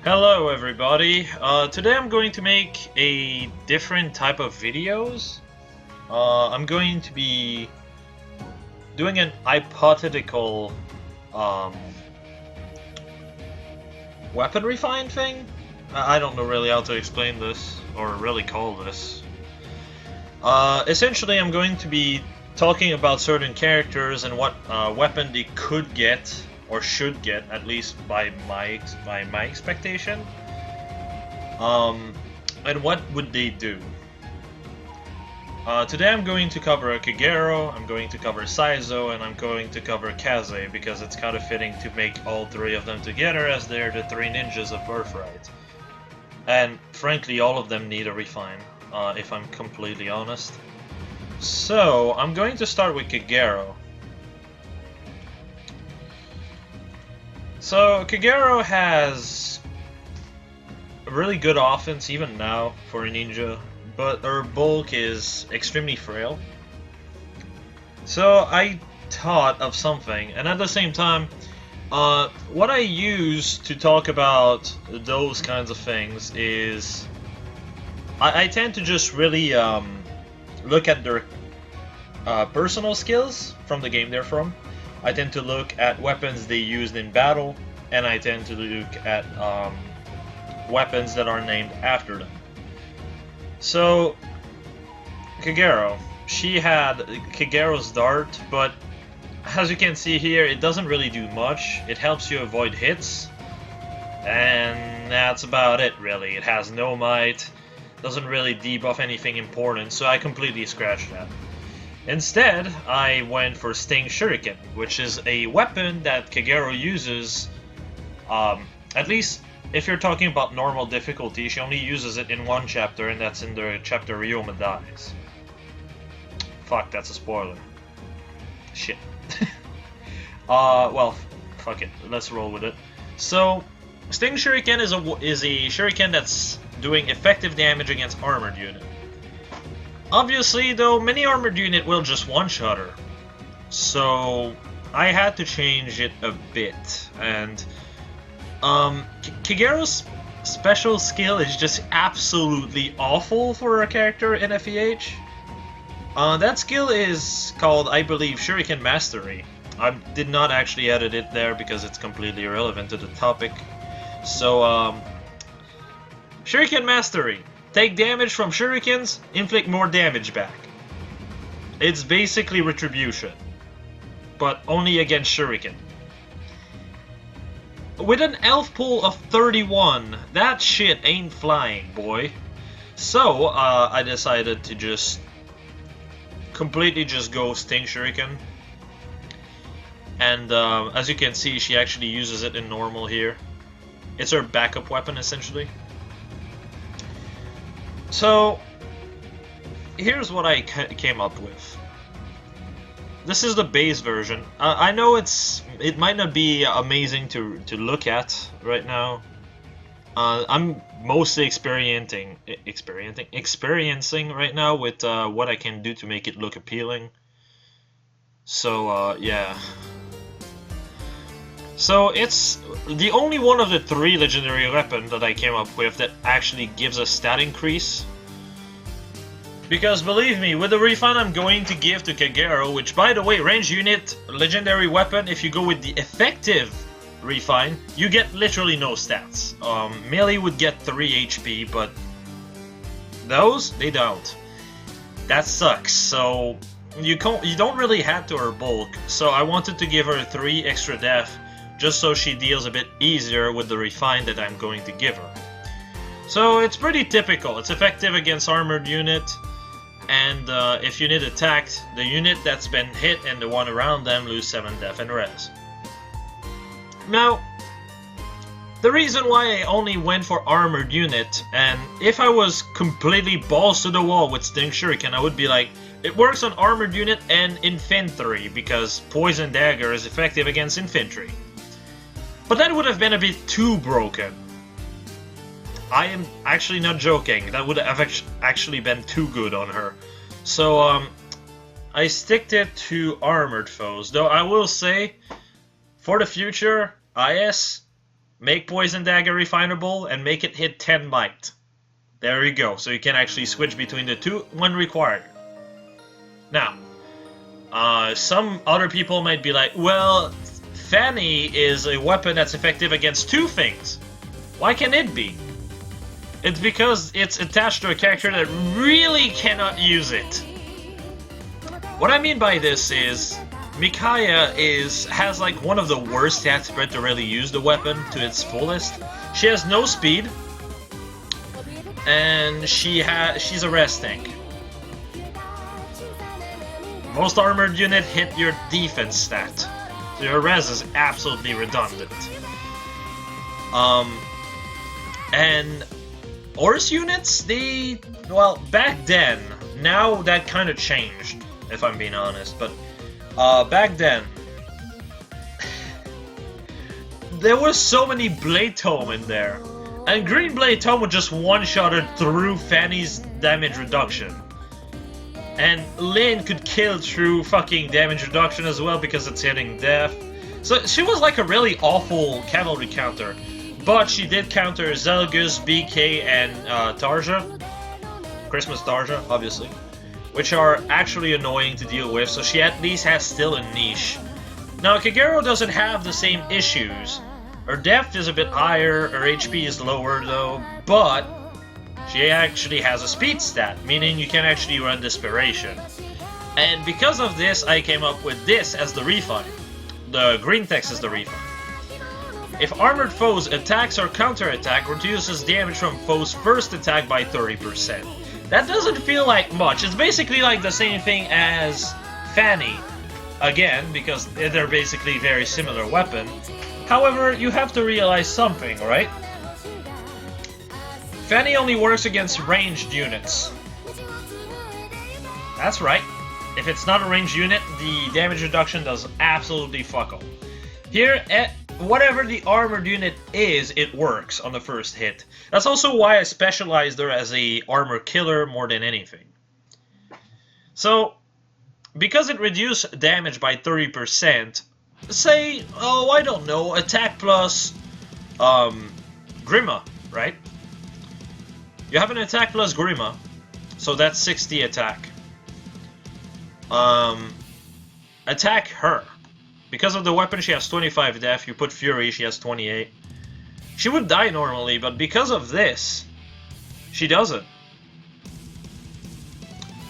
Hello everybody, today I'm going to make a different type of videos. I'm going to be doing an hypothetical weapon refine thing? I don't know really how to explain this, or really call this. Essentially I'm going to be talking about certain characters and what weapon they could get or should get, at least by my expectation. And what would they do? Today I'm going to cover Kagero, I'm going to cover Saizo, and I'm going to cover Kaze, because it's kind of fitting to make all three of them together, as they're the three ninjas of Birthright. And frankly, all of them need a refine, if I'm completely honest. So, I'm going to start with Kagero. So, Kagero has a really good offense, even now, for a ninja, but her bulk is extremely frail. So, I thought of something, and at the same time, what I use to talk about those kinds of things is I tend to just really look at their personal skills from the game they're from. I tend to look at weapons they used in battle, and I tend to look at weapons that are named after them. So, Kagero. She had Kagero's dart, but as you can see here, it doesn't really do much. It helps you avoid hits, and that's about it really. It has no might, doesn't really debuff anything important, so I completely scratched that. Instead, I went for Sting Shuriken, which is a weapon that Kagero uses, at least if you're talking about normal difficulty, she only uses it in one chapter, and that's in the chapter Ryoma dies. Fuck, that's a spoiler. Shit. Well, fuck it, let's roll with it. So, Sting Shuriken is a shuriken that's doing effective damage against armored unit. Obviously, though, many armored unit will just one-shot her, so I had to change it a bit, and Kagero's special skill is just absolutely awful for a character in FEH. That skill is called, I believe, Shuriken Mastery. I did not actually edit it there because it's completely irrelevant to the topic. So, Shuriken Mastery. Take damage from shurikens, inflict more damage back. It's basically retribution, but only against shuriken. With an elf pool of 31, that shit ain't flying, boy. So, I decided to just completely just go Sting Shuriken. And as you can see, she actually uses it in normal here. It's her backup weapon, essentially. So, here's what I came up with. This is the base version. I know it might not be amazing to look at right now. I'm mostly experiencing right now with what I can do to make it look appealing. So, yeah. So it's the only one of the three legendary weapons that I came up with that actually gives a stat increase. Because believe me, with the refine I'm going to give to Kagero, which by the way, range unit, legendary weapon, if you go with the effective refine, you get literally no stats. Melee would get 3 HP, but those, they don't. That sucks, so you don't really add to her bulk, so I wanted to give her 3 extra def, just so she deals a bit easier with the refine that I'm going to give her. So it's pretty typical. It's effective against armored unit, and if unit attacked, the unit that's been hit and the one around them lose 7 def and res. Now, the reason why I only went for armored unit, and if I was completely balls to the wall with Sting Shuriken, I would be like, it works on armored unit and infantry, because Poison Dagger is effective against infantry. But that would have been a bit too broken. I am actually not joking, that would have actually been too good on her. So, I sticked it to armored foes, though I will say, for the future, IS, make Poison Dagger refinable, and make it hit 10 bite. There you go, so you can actually switch between the two when required. Now, some other people might be like, well, Fanny is a weapon that's effective against two things. Why can it be? It's because it's attached to a character that really cannot use it. What I mean by this is, Micaiah has like one of the worst stat spread to really use the weapon to its fullest. She has no speed, and she's a res tank. Most armored unit hit your defense stat, so your res is absolutely redundant. And Horse units, well, back then, now that kind of changed, if I'm being honest, but back then, there was so many Blade Tome in there, and Green Blade Tome would just one-shot her through Fanny's damage reduction. And Lynn could kill through fucking damage reduction as well because it's hitting death. So she was like a really awful cavalry counter. But she did counter Zelgus, BK, and Tarja. Christmas Tarja, obviously. Which are actually annoying to deal with, so she at least has still a niche. Now, Kagero doesn't have the same issues. Her depth is a bit higher, her HP is lower though, but she actually has a speed stat, meaning you can actually run Desperation. And because of this, I came up with this as the refund. The green text is the refund. If armored foes attacks or counterattack, reduces damage from foes' first attack by 30%. That doesn't feel like much. It's basically like the same thing as Fanny. Again, because they're basically very similar weapon. However, you have to realize something, right? Fanny only works against ranged units. That's right. If it's not a ranged unit, the damage reduction does absolutely fuck all. Here, whatever the armored unit is, it works on the first hit. That's also why I specialized her as a armor killer more than anything. So, because it reduced damage by 30%, say, oh, I don't know, attack plus Grima, right? You have an attack plus Grima, so that's 60 attack. Attack her. Because of the weapon, she has 25 def. You put Fury, she has 28. She would die normally, but because of this, she doesn't.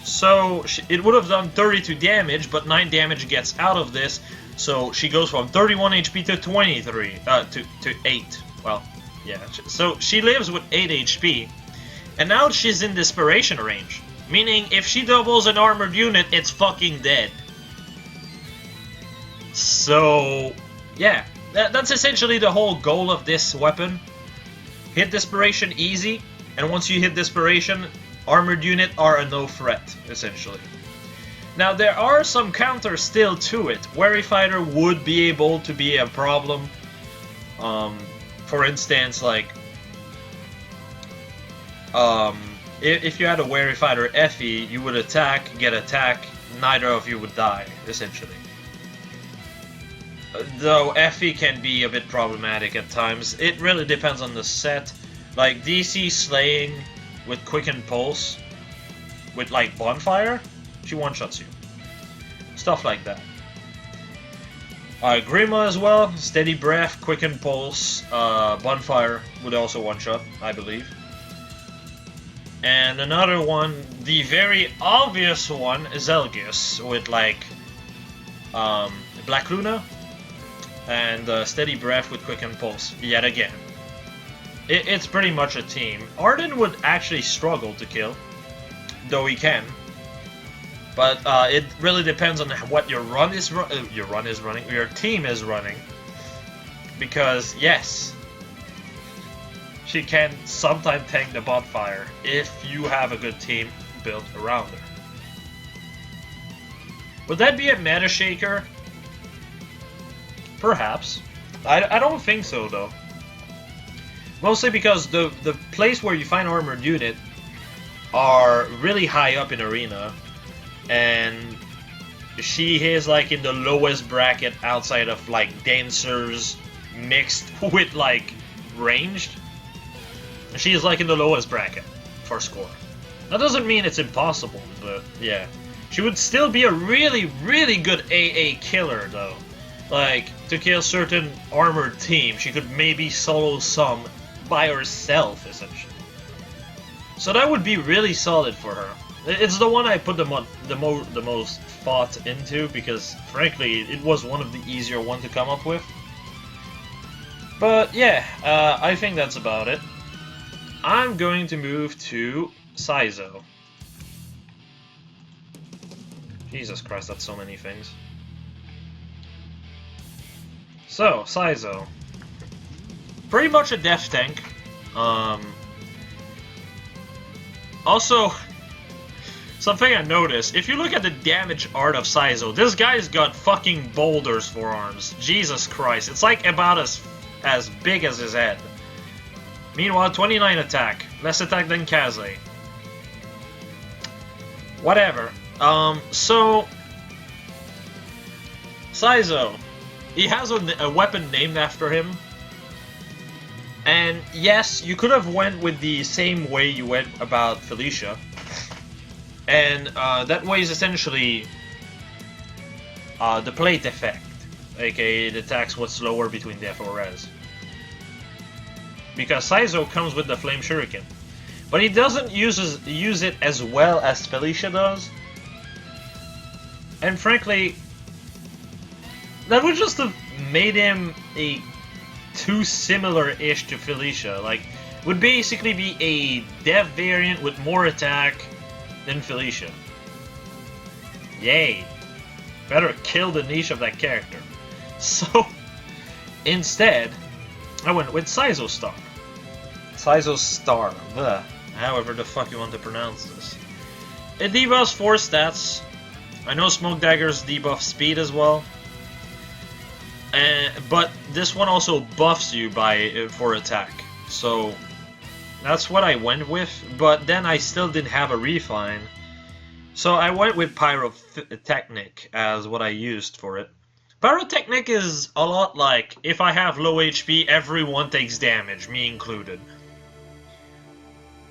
So, it would have done 32 damage, but 9 damage gets out of this. So, she goes from 31 HP to 23, to 8. Well, yeah. So, she lives with 8 HP. And now she's in Desperation range. Meaning, if she doubles an armored unit, it's fucking dead. So, yeah, that's essentially the whole goal of this weapon. Hit Desperation easy, and once you hit Desperation, armored unit are a no threat, essentially. Now, there are some counters still to it. Wary Fighter would be able to be a problem. For instance, like, if you had a Wary Fighter Effie, you would attack, get attack, neither of you would die, essentially. Though Effie can be a bit problematic at times. It really depends on the set. Like DC Slaying with Quicken Pulse, with like Bonfire, she one-shots you. Stuff like that. Grima as well, Steady Breath, Quicken Pulse, Bonfire would also one-shot, I believe. And another one, the very obvious one, Zelgus, with like Black Luna. And Steady Breath with Quicken Pulse, yet again. It's pretty much a team. Arden would actually struggle to kill, though he can. But it really depends on what your team is running. Because, yes, she can sometimes tank the bonfire if you have a good team built around her. Would that be a meta shaker? Perhaps. I don't think so, though. Mostly because the place where you find armored unit are really high up in arena, and she is like in the lowest bracket outside of like dancers mixed with like ranged, she is like in the lowest bracket for score. That doesn't mean it's impossible, but yeah. She would still be a really, really good AA killer, though. Like, to kill certain armored team, she could maybe solo some by herself, essentially. So that would be really solid for her. It's the one I put the most thought into, because, frankly, it was one of the easier ones to come up with. But, yeah, I think that's about it. I'm going to move to Saizo. Jesus Christ, that's so many things. So, Saizo. Pretty much a death tank. Also, something I noticed, if you look at the damage art of Saizo, this guy's got fucking boulders for arms. Jesus Christ, it's like about as big as his head. Meanwhile, 29 attack. Less attack than Kaze. Whatever. So... Saizo. He has a weapon named after him. And yes, you could have went with the same way you went about Felicia. And that way is essentially the plate effect. aka it attacks what's lower between def or res. Because Saizo comes with the Flame Shuriken. But he doesn't use it as well as Felicia does. And frankly, that would just have made him too similar-ish to Felicia. Like, would basically be a dev variant with more attack than Felicia. Yay. Better kill the niche of that character. So, instead, I went with Saizo Star. Saizo Star. Bleh. However the fuck you want to pronounce this. It debuffs 4 stats. I know Smoke Daggers debuff speed as well. But this one also buffs you for attack. So that's what I went with. But then I still didn't have a refine. So I went with Pyrotechnic as what I used for it. Pyrotechnic is a lot like, if I have low HP, everyone takes damage, me included.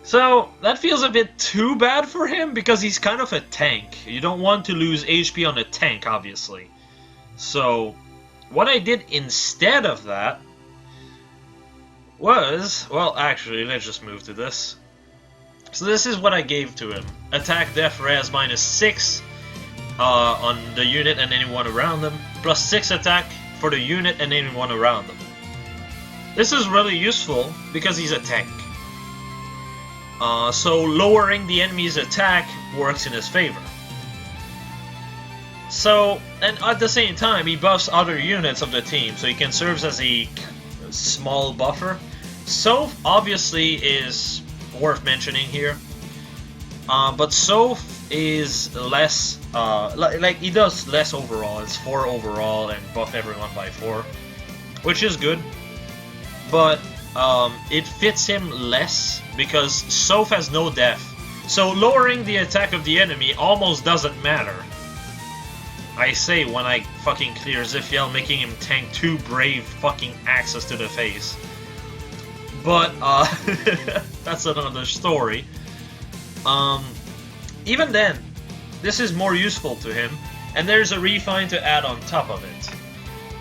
So, that feels a bit too bad for him, because he's kind of a tank. You don't want to lose HP on a tank, obviously. So, what I did instead of that was... Well, actually, let's just move to this. So this is what I gave to him. Attack, def, res, -6 on the unit and anyone around them. Plus 6 attack for the unit and anyone around them. This is really useful because he's a tank. So lowering the enemy's attack works in his favor. So, and at the same time, he buffs other units of the team, so he can serve as a small buffer. Soph obviously is worth mentioning here, but Soph is less, like he does less overall. It's 4 overall and buff everyone by 4, which is good, but it fits him less because Soph has no def, so lowering the attack of the enemy almost doesn't matter. I say when I fucking clear Ziphiel, making him tank 2 brave fucking axes to the face. But, that's another story. Even then, this is more useful to him, and there's a refine to add on top of it.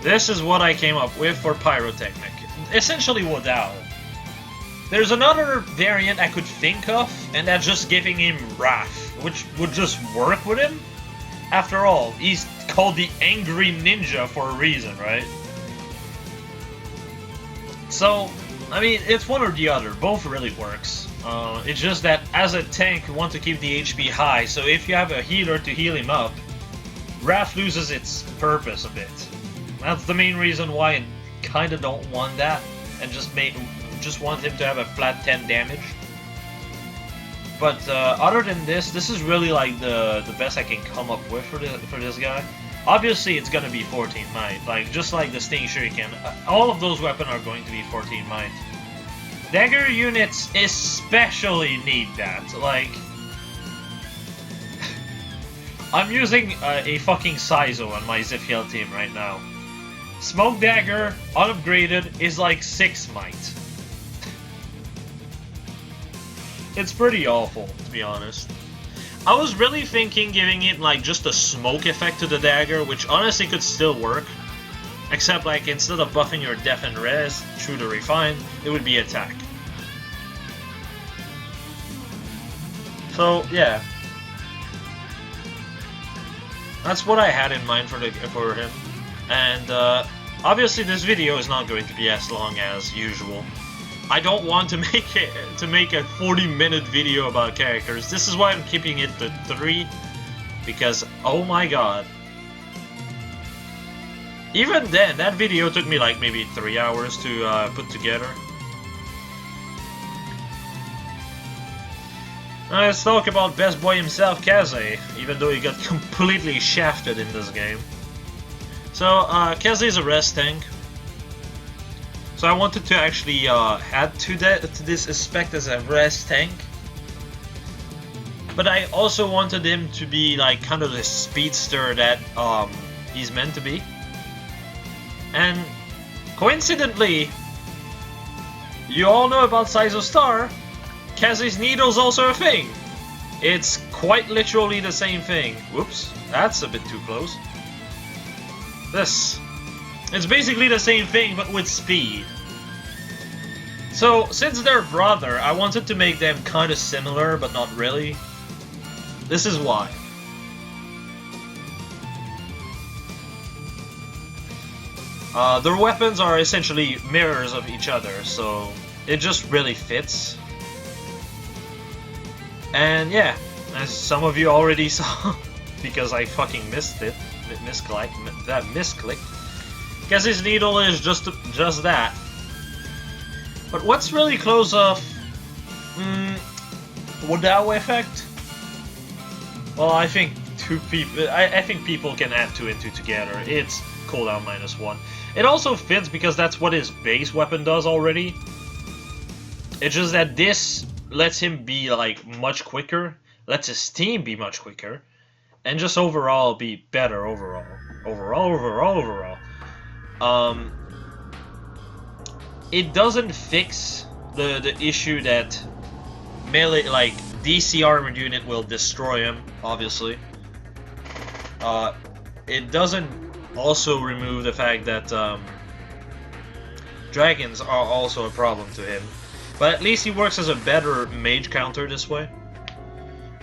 This is what I came up with for Pyrotechnic. Essentially Wadao. There's another variant I could think of, and that's just giving him Wrath, which would just work with him. After all, he's called the Angry Ninja for a reason, right? So, I mean, it's one or the other. Both really works. It's just that as a tank, you want to keep the HP high, so if you have a healer to heal him up, Wrath loses its purpose a bit. That's the main reason why I kinda don't want that, and just want him to have a flat 10 damage. But other than this is really like the best I can come up with for this guy. Obviously, it's gonna be 14 might, like just like the Sting Shuriken. All of those weapons are going to be 14 might. Dagger units especially need that. Like, I'm using a fucking Saizo on my Ziphiel team right now. Smoke Dagger, unupgraded, is like 6 might. It's pretty awful, to be honest. I was really thinking giving it like just a smoke effect to the dagger, which honestly could still work. Except like instead of buffing your def and res through the refine, it would be attack. So yeah. That's what I had in mind for him. And obviously this video is not going to be as long as usual. I don't want to make a 40-minute video about characters. This is why I'm keeping it to 3, because oh my god. Even then, that video took me like maybe 3 hours to put together. Let's talk about best boy himself, Kaze, even though he got completely shafted in this game. So, Kaze is a res tank. So I wanted to actually add to this aspect as a res tank. But I also wanted him to be like kind of the speedster that he's meant to be. And coincidentally, you all know about Saizo Star. Kaze's Needle's also a thing. It's quite literally the same thing. Whoops, that's a bit too close. It's basically the same thing, but with speed. So, since they're brother, I wanted to make them kind of similar, but not really. This is why. Their weapons are essentially mirrors of each other, so it just really fits. And yeah, as some of you already saw, because I fucking missed it, misclicked. Kaze's Needle is just that. But what's really close off? Wadao effect? Well, I think I think people can add 2 and 2 together. It's cooldown -1. It also fits because that's what his base weapon does already. It's just that this lets him be like much quicker, lets his team be much quicker, and just overall be better overall. Overall. It doesn't fix the issue that melee, like DC armored unit will destroy him, obviously. It doesn't also remove the fact that dragons are also a problem to him. But at least he works as a better mage counter this way.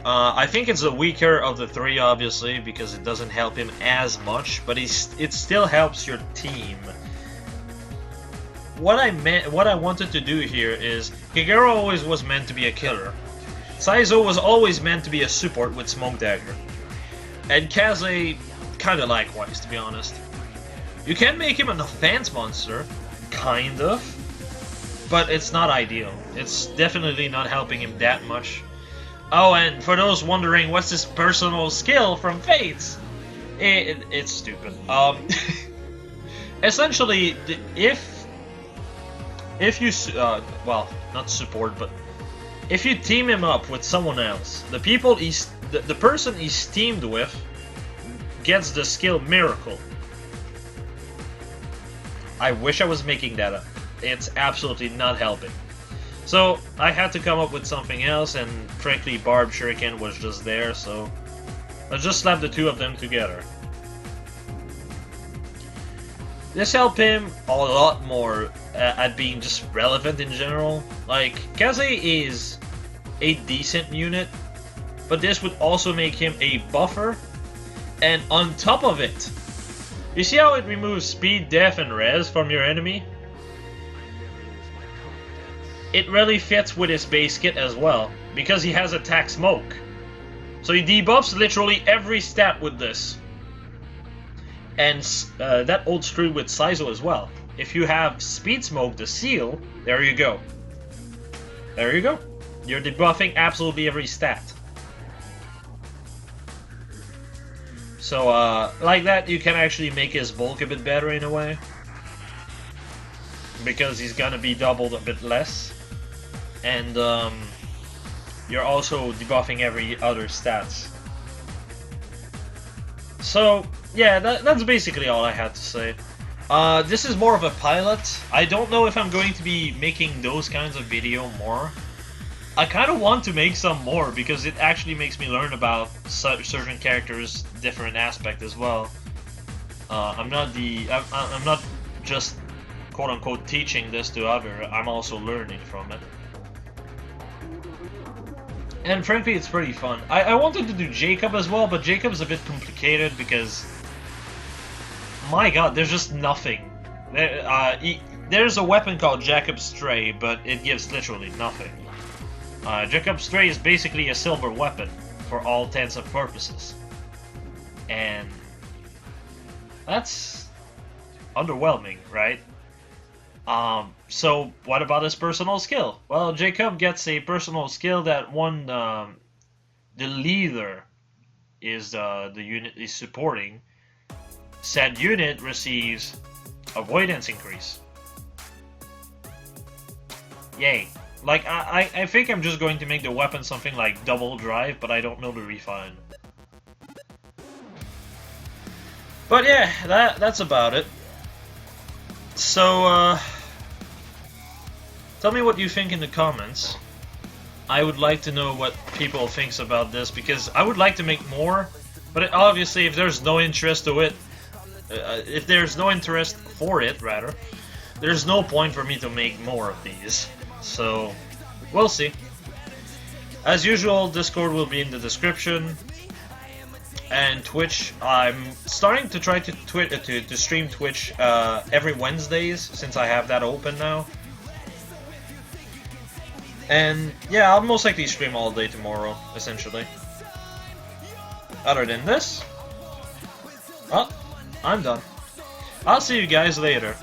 I think it's the weaker of the 3, obviously, because it doesn't help him as much, but it still helps your team. What I wanted to do here is, Kagero always was meant to be a killer. Saizo was always meant to be a support with Smoke Dagger. And Kaze, kinda likewise, to be honest. You can make him an offense monster, kind of, but it's not ideal. It's definitely not helping him that much. Oh, and for those wondering, what's his personal skill from Fates? It's stupid. Essentially, if you well, not support, but if you team him up with someone else, the person he's teamed with gets the skill Miracle. I wish I was making that up. It's absolutely not helping. So I had to come up with something else, and frankly, Barb Shuriken was just there, so let's just slap the 2 of them together. This helped him a lot more at being just relevant in general. Like, Kaze is a decent unit, but this would also make him a buffer, and on top of it, you see how it removes speed, def, and res from your enemy? It really fits with his base kit as well, because he has attack smoke. So he debuffs literally every stat with this. And that holds true with Saizo as well. If you have speed smoke, the seal, there you go. There you go. You're debuffing absolutely every stat. So, like that, you can actually make his bulk a bit better in a way. Because he's gonna be doubled a bit less. And, you're also debuffing every other stats. So, yeah, that's basically all I had to say. This is more of a pilot. I don't know if I'm going to be making those kinds of video more. I kind of want to make some more because it actually makes me learn about certain characters' different aspect as well. I'm not just quote unquote teaching this to other. I'm also learning from it. And frankly, it's pretty fun. I wanted to do Jacob as well, but Jacob's a bit complicated because, my god, there's just nothing. There's a weapon called Jacob's Stray, but it gives literally nothing. Jacob's Stray is basically a silver weapon for all intents and purposes. And that's underwhelming, right? So what about his personal skill? Well, Jacob gets a personal skill that the leader is the unit is supporting. Said unit receives avoidance increase. Yay. Like, I think I'm just going to make the weapon something like double drive, but I don't know the refine. But yeah, that's about it. So, tell me what you think in the comments. I would like to know what people think about this, because I would like to make more, but obviously if there's no interest to it, if there's no interest for it, rather, there's no point for me to make more of these. So, we'll see. As usual, Discord will be in the description. And Twitch, I'm starting to try to stream Twitch every Wednesdays, since I have that open now. And yeah, I'll most likely stream all day tomorrow, essentially. Other than this, well, I'm done. I'll see you guys later.